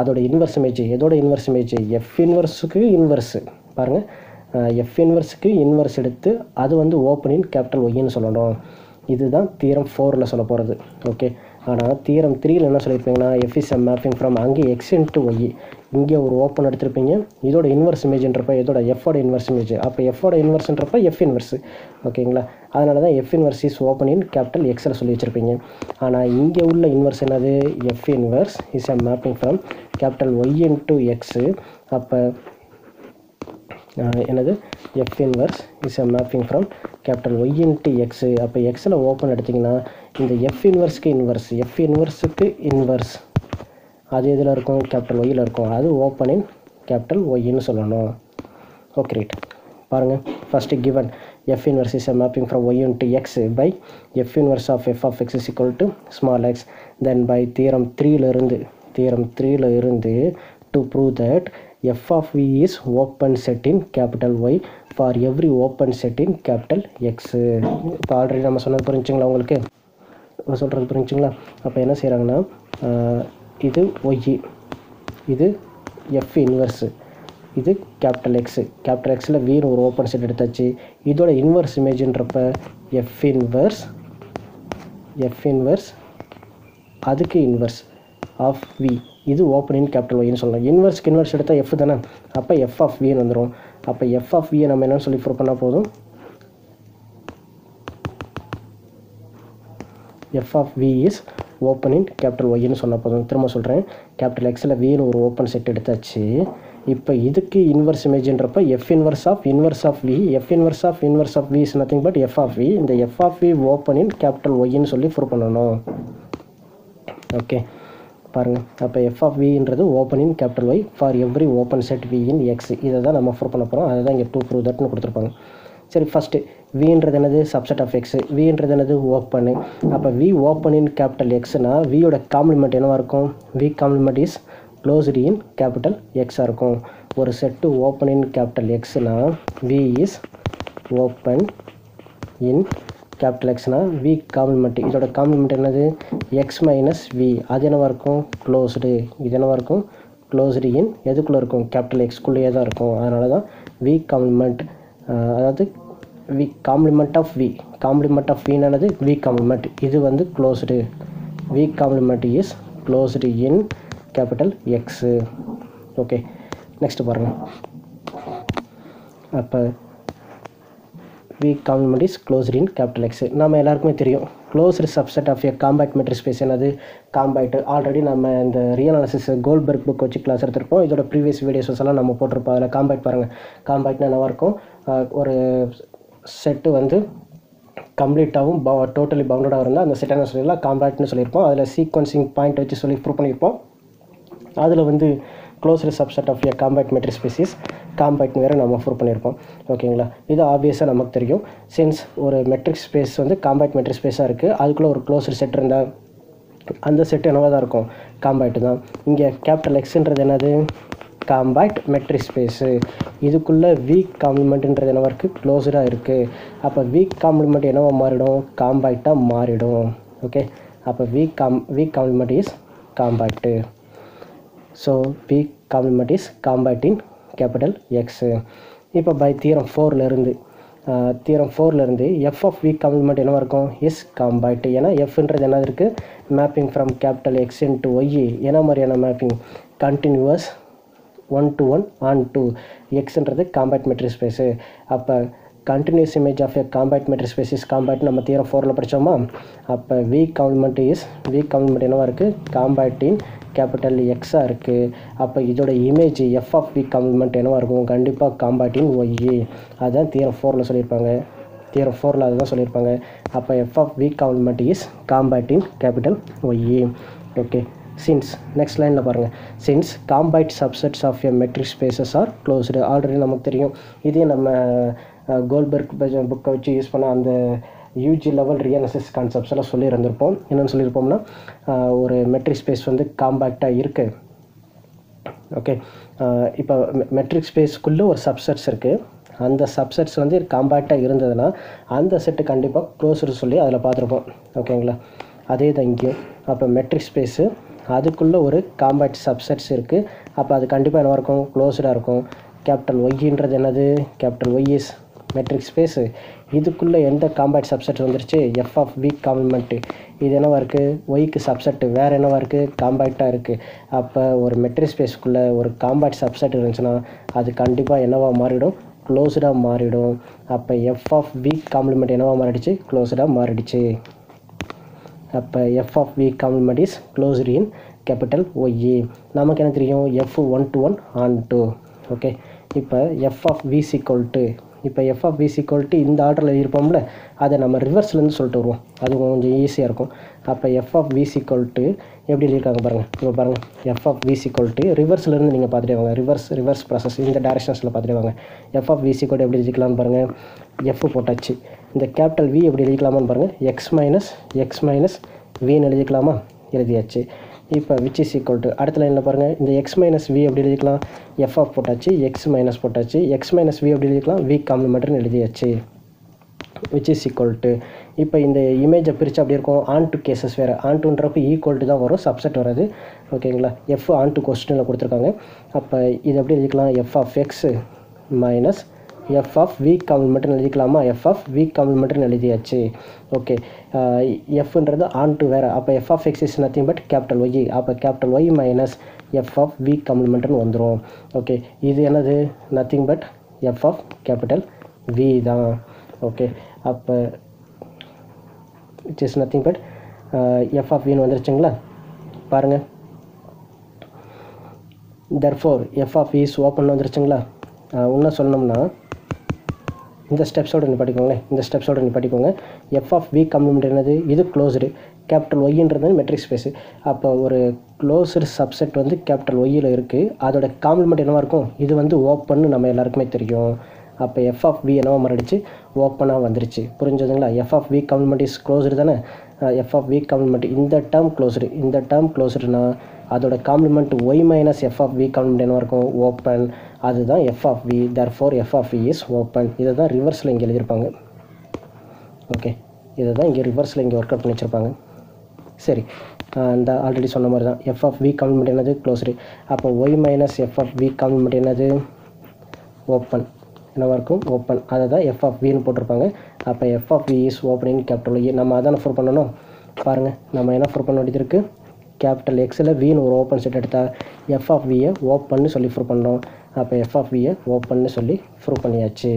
அதோட இன்வெர்ஸ் இமேஜ், எதோட இன்வெர்ஸ் இமேஜ், எஃப் இன்வெர்ஸுக்கு இன்வெர்ஸு பாருங்கள், எஃப் இன்வெர்ஸுக்கு இன்வெர்ஸ் எடுத்து அது வந்து ஓப்பன் இன் கேபிட்டல் ஒய்ன்னு சொல்லணும். இதுதான் தியரம் 4ல் சொல்ல போகிறது. ஓகே, ஆனால் தியரம் 3ல் என்ன சொல்லியிருப்பீங்கன்னா F is a mapping from அங்கே எக்ஸ் இன்ட்டு ஒய், இங்கே ஒரு ஓப்பன் எடுத்திருப்பீங்க, இதோட இன்வெர்ஸ் இமேஜ்ன்றப்ப இதோட எஃபோட இன்வெர்ஸ் இமேஜ், அப்போ எஃபோட இன்வெர்ஸ்ன்றப்ப எஃப் இன்வெர்ஸ். ஓகேங்களா? அதனால தான் F inverse is open in capital எக்ஸில் சொல்லி வச்சுருப்பீங்க. ஆனால் இங்கே உள்ள இன்வெர்ஸ் என்னது, F inverse is a mapping from capital Y into X. அப்போ என்னது, F inverse is a mapping from capital Y into X. அப்போ எக்ஸில் ஓப்பன் எடுத்திங்கன்னா இந்த எஃப் இன்வெர்ஸுக்கு இன்வெர்ஸ் அது எதில் இருக்கும், கேபிட்டல் ஒய்யில் இருக்கும், அது ஓப்பன் இன் கேபிட்டல் ஒய்ன்னு சொல்லணும். Okay right. பாருங்கள், first given F inverse is a mapping from Y into X by F inverse of F of X is equal to small X. Then by theorem 3ல இருந்து to prove that f of v is open set in capital Y for every open set in capital X. இப்போ already நம்ம சொன்னது புரிஞ்சுங்களா, உங்களுக்கு சொல்கிறது புரிஞ்சுங்களா? அப்போ என்ன செய்கிறாங்கன்னா இது ஒய், இது எஃப் இன்வெர்ஸு, இது கேபிட்டல் எக்ஸில் வீன்னு ஒரு ஓப்பன் செட் எடுத்தாச்சு. இதோட இன்வெர்ஸ் இமேஜ்ன்றப்ப எஃப் இன்வெர்ஸ் அதுக்கு இன்வெர்ஸ் ஆஃப் வி, இது ஓப்பன் இன் கேபிட்டல் ஒய்ன்னு சொல்லலாம். இன்வெர்ஸ்க்கு இன்வெர்ஸ் எடுத்தால் எஃப் தானே, அப்போ எஃப் ஆஃப் வின்னு வந்துடும். அப்போ எஃப் ஆஃப் வியை நம்ம என்னன்னு சொல்லி ப்ரூவ் பண்ணால் போதும், F of V is open in capital ஒய்ன்னு சொன்னால் போதும். திரும்ப சொல்கிறேன், கேபிட்டல் எக்ஸில் வின்னு ஒரு ஓப்பன் செட் எடுத்தாச்சு. இப்போ இதுக்கு இன்வெர்ஸ் இமேஜ்ன்றப்ப F inverse of V, F inverse of V is nothing but F of V. இந்த F of V open in capital ஒய்ன்னு சொல்லி ப்ரூவ் பண்ணணும். ஓகே பாருங்கள், அப்போ எஃப் ஆஃப் வின்றது open in capital Y for every open set V in X. இதை தான் நம்ம ப்ரூவ் பண்ண போகிறோம். அதை தான் இங்கே 2 ப்ரூவ் தட்னு கொடுத்துருப்பாங்க. சரி, ஃபஸ்ட்டு வின்றது என்னது, சப்செட் ஆஃப் எக்ஸ், வின்றது என்னது ஓப்பனு. அப்போ வி ஓப்பன் இன் கேபிட்டல் எக்ஸ்னா வியோட காம்ப்ளிமெண்ட் என்னவாக இருக்கும், V complement is closed in capital எக்ஸாக இருக்கும். ஒரு செட்டு ஓப்பன் இன் கேபிட்டல் எக்ஸ்னா V is open in capital எக்ஸ்னா வி காம்ப்ளிமெண்ட், இதோட காம்ப்ளிமெண்ட் என்னது, எக்ஸ் மைனஸ் வி, அது என்னவாக இருக்கும், க்ளோஸ்டு. இது என்னவாக இருக்கும், க்ளோஸ்டு இன் எதுக்குள்ளே இருக்கும், கேபிட்டல் எக்ஸ்குள்ளேயே தான் இருக்கும். அதனால தான் வி காம்ப்ளிமெண்ட், அதாவது வி காம்ப்ளிமெண்ட் ஆஃப் வினானது வி காம்ப்ளிமெண்ட், இது வந்து closed. V complement is closed in capital X. Okay, next பாருங்கள். அப்போ V complement is closed in capital X. நம்ம எல்லாருக்குமே தெரியும் closed subset of a compact metric space என்னது, காம்பேக்ட். ஆல்ரெடி நம்ம இந்த ரியல் அனாலிசிஸ் கோல்ட்பர்க் புக் வச்சு கிளாஸ் எடுத்திருப்போம். இதோட ப்ரீவியஸ் வீடியோஸ் எல்லாம் நம்ம போட்டிருப்போம். அதில் காம்பேக்ட் பாருங்கள். காம்பேக்ட்னா என்னவாக இருக்கும், ஒரு செட்டு வந்து கம்ப்ளீட்டாகவும் டோட்டலி பவுண்டடாக இருந்தால் அந்த செட் என்ன சொல்லிடலாம், காம்பேக்ட்னு சொல்லியிருப்போம். அதில் சீக்வன்சிங் பாயிண்ட் வச்சு சொல்லி ப்ரூவ் பண்ணியிருப்போம். அதில் வந்து closed subset of a compact metric space காம்பேக்ட்னு வேறு நம்ம ப்ரூவ் பண்ணியிருப்போம். ஓகேங்களா? இது ஆப்வியஸாக நமக்கு தெரியும். சின்ஸ் ஒரு மெட்ரிக் ஸ்பேஸ் வந்து காம்பேக்ட் மெட்ரிக் ஸ்பேஸாக இருக்குது, அதுக்குள்ளே ஒரு க்ளோஸ்டு செட் இருந்தால் அந்த செட் என்னவாக தான் இருக்கும், காம்பேக்ட் தான். இங்கே கேபிட்டல் எக்ஸ்ன்றது என்னது, காம்பேக்ட் மெட்ரிக் ஸ்பேஸு. இதுக்குள்ளே வீக் காம்ப்ளிமெண்ட்ன்றது என்னவாக இருக்குது, க்ளோஸ்டாக இருக்குது. அப்போ வீக் காம்ப்ளிமெண்ட் என்னவாக மாறிடும், காம்பேக்டாக மாறிடும். ஓகே, அப்போ weak complement is compact. So weak complement is compact in capital X. இப்போ பை தியரம் 4லேருந்து தியரம் 4லேருந்து எஃப் ஆஃப் வி காம்ப்ளிமெண்ட் என்னவாக இருக்கும் இஸ் காம்பேக்ட். ஏன்னா எஃப்ன்றது என்ன இருக்குது mapping from capital X into Y என்ன மாதிரியான மேப்பிங் கண்டினியூவஸ் 1 to 1 on 2 எக்ஸ்ன்றது காம்பேக்ட் மெட்ரிக் ஸ்பேஸு. அப்போ continuous image of a compact metric space is compact நம்ம தியரம் 4ல் படித்தோமா. அப்போ வி காம்ப்ளிமெண்ட் என்னவாக இருக்குது காம்பேக்ட் இன் கேபிட்டல் எக்ஸாக இருக்குது. அப்போ இதோட image F of V complement என்னவாக இருக்கும் கண்டிப்பாக காம்பேக்ட் இன் ஒய். அதுதான் தியரம் 4ல் சொல்லியிருப்பாங்க. தியரம் 4ல் அதுதான் சொல்லியிருப்பாங்க. அப்போ F of V complement is compact in capital Y. Okay, since next லைனில் பாருங்கள். Since compact subsets of a metric spaces are closed. Already நமக்கு தெரியும். இதே நம்ம கோல்பெர்க் புக்கை வச்சு யூஸ் பண்ண அந்த யூஜி லெவல் ரியனசிஸ் கான்செப்ட்ஸ் எல்லாம் சொல்லியிருந்திருப்போம். என்னென்னு சொல்லியிருப்போம்னா ஒரு மெட்ரிக் ஸ்பேஸ் வந்து காம்பேக்டாக இருக்குது. ஓகே, இப்போ மெட்ரிக் ஸ்பேஸ்க்குள்ளே ஒரு சப்செட்ஸ் இருக்குது. அந்த சப்செட்ஸ் வந்து காம்பேக்டாக இருந்ததுன்னா அந்த செட்டு கண்டிப்பாக க்ளோஸ்டு சொல்லி அதில் பார்த்துருப்போம். ஓகேங்களா, அதே தான் இங்கேயும். அப்போ மெட்ரிக் ஸ்பேஸு அதுக்குள்ளே ஒரு காம்பேக்ட் சப்செட்ஸ் இருக்குது. அப்போ அது கண்டிப்பாக என்னவாக இருக்கும் க்ளோஸ்டாக இருக்கும். கேபிட்டல் ஒய்ன்றது என்னது capital Y is metric space. இதுக்குள்ளே எந்த காம்பேக்ட் சப்செட் வந்துருச்சு எஃப் ஆஃப் வி காம்ப்ளிமெண்ட்டு. இது என்னவாக இருக்குது ஒய்க்கு சப்செட்டு வேறு என்னவாக இருக்குது காம்பேக்டாக இருக்குது. அப்போ ஒரு மெட்ரிக் ஸ்பேஸ்க்குள்ளே ஒரு காம்பேக்ட் சப்செட் இருந்துச்சுன்னா அது கண்டிப்பாக என்னவாக மாறிடும் க்ளோஸ்டாக மாறிடும். அப்போ எஃப் ஆஃப் வி காம்ப்ளிமெண்ட் என்னவாக மாறிடுச்சு க்ளோஸ்டாக மாறிடுச்சு. அப்போ F of V complement is closed in capital Y. நமக்கு என்ன தெரியும் எஃப் 1 to 1 on 2. ஓகே, இப்போ F of V equal to இந்த ஆர்டரில் இருப்போம்ல அதை நம்ம ரிவர்ஸ்லேருந்து சொல்லிட்டு வருவோம். அது கொஞ்சம் ஈஸியாக இருக்கும். அப்போ F of V equal to எப்படி எழுதியிருக்காங்க பாருங்கள். இப்போ பாருங்கள் F of V equal to ரிவர்ஸ்லேருந்து நீங்கள் பார்த்துட்டே வாங்க. ரிவர்ஸ் ப்ராசஸ் இந்த டைரக்ஷன்ஸில் பார்த்துட்டே வாங்க. F of V equal to எப்படி எழுதிக்கலாம்னு பாருங்கள். எஃப் போட்டாச்சு. இந்த கேபிட்டல் வி எப்படி எழுதிக்கலாமான்னு பாருங்கள். எக்ஸ் மைனஸ் வின்னு எழுதிக்கலாமா எழுதியாச்சு. இப்போ விச் இஸ் ஈக்குவல் டு அடுத்த லைனில் பாருங்கள். இந்த எக்ஸ் மைனஸ் வி எப்படி எழுதிக்கலாம் எஃப் ஆஃப் போட்டாச்சு எக்ஸ் மைனஸ் போட்டாச்சு. எக்ஸ் மைனஸ் வி எப்படி எழுதிக்கலாம் வி காம்ப்ளிமெண்ட்னு எழுதியாச்சு. விச் இஸ் ஈக்குவல் டு இப்போ இந்த இமேஜை பிரித்து அப்படி இருக்கும். ஆன் டு கேசஸ் வேறு. ஆன் டுன்றப்போ ஈக்குவல் டு தான் வரும், சப்செட் வராது. ஓகேங்களா, எஃப் ஆன் டு கொஸ்டினில் கொடுத்துருக்காங்க. அப்போ இது எப்படி எழுதிக்கலாம் F of X minus F of V காம்ப்ளிமெண்ட்னு எழுதிக்கலாமா. எஃப் ஆஃப் வி காம்ப்ளிமெண்ட்னு எழுதியாச்சு. ஓகே, எஃப்ன்றது ஆன் டு வேறு. அப்போ F of X is nothing but capital Y. அப்போ capital Y minus F of V காம்ப்ளிமெண்ட்னு வந்துடும். ஓகே, இது என்னது nothing but F of capital V தான். ஓகே, அப்போ it is nothing but F of வின்னு வந்துருச்சுங்களா பாருங்கள். therefore F of is open வந்துருச்சுங்களா. இன்னும் சொல்லணும்னா இந்த ஸ்டெப்ஸோடு நீ படிக்கோங்க. எஃப் ஆஃப் வி காம்ப்ளிமெண்ட் என்னது இது க்ளோஸ்டு. கேபிட்டல் ஒய்ன்றது மெட்ரிக் ஸ்பேஸு. அப்போ ஒரு க்ளோஸ்டு சப்செட் வந்து கேபிட்டல் ஒய்யில் இருக்குது. அதோட காம்ப்ளிமெண்ட் என்னவாக இருக்கும் இது வந்து ஓப்பன்னு நம்ம எல்லாருக்குமே தெரியும். அப்போ எஃப் ஆஃப் வி என்னவா மாறிடுச்சு ஓப்பனாக வந்துருச்சு. புரிஞ்சதுங்களா. F of V complement is closed தானே. எஃப் ஆஃப் வி காம்ப்ளிமெண்ட் இந்த டேர்ம் க்ளோஸ்டுனா அதோட complement Y minus F of V complement என்னவாக இருக்கும் ஓப்பன். அதுதான் F of V. Therefore F of V is open. இதை தான் ரிவர்ஸில் இங்கே எழுதியிருப்பாங்க. ஓகே, இதை தான் இங்கே ரிவர்ஸில் இங்கே ஒர்க் அவுட் பண்ணி வச்சுருப்பாங்க. சரி, இந்த ஆல்ரெடி சொன்ன மாதிரி தான் எஃப் ஆஃப் வி காம்ப்ளிமெண்ட் என்னது க்ளோஸ்டு. அப்போ Y minus F of V complement என்னது ஓப்பன். என்னவாக இருக்கும் ஓப்பன். அதை தான் எஃப் ஆஃப் வின்னு போட்டிருப்பாங்க. அப்போ F of V is opening capital Y. நம்ம அதான் ப்ரூவ் பண்ணணும். பாருங்கள் நம்ம என்ன ப்ரூவ் பண்ண வேண்டியது இருக்குது. கேபிட்டல் எக்ஸில் வின்னு ஒரு ஓப்பன் செட் எடுத்தால் எஃப் ஆஃப் வியை ஓப்பன்னு சொல்லி ப்ரூவ் பண்ணோம். அப்போ எஃப் ஆஃப் வியை ஓப்பன்னு சொல்லி ப்ரூவ் பண்ணியாச்சு.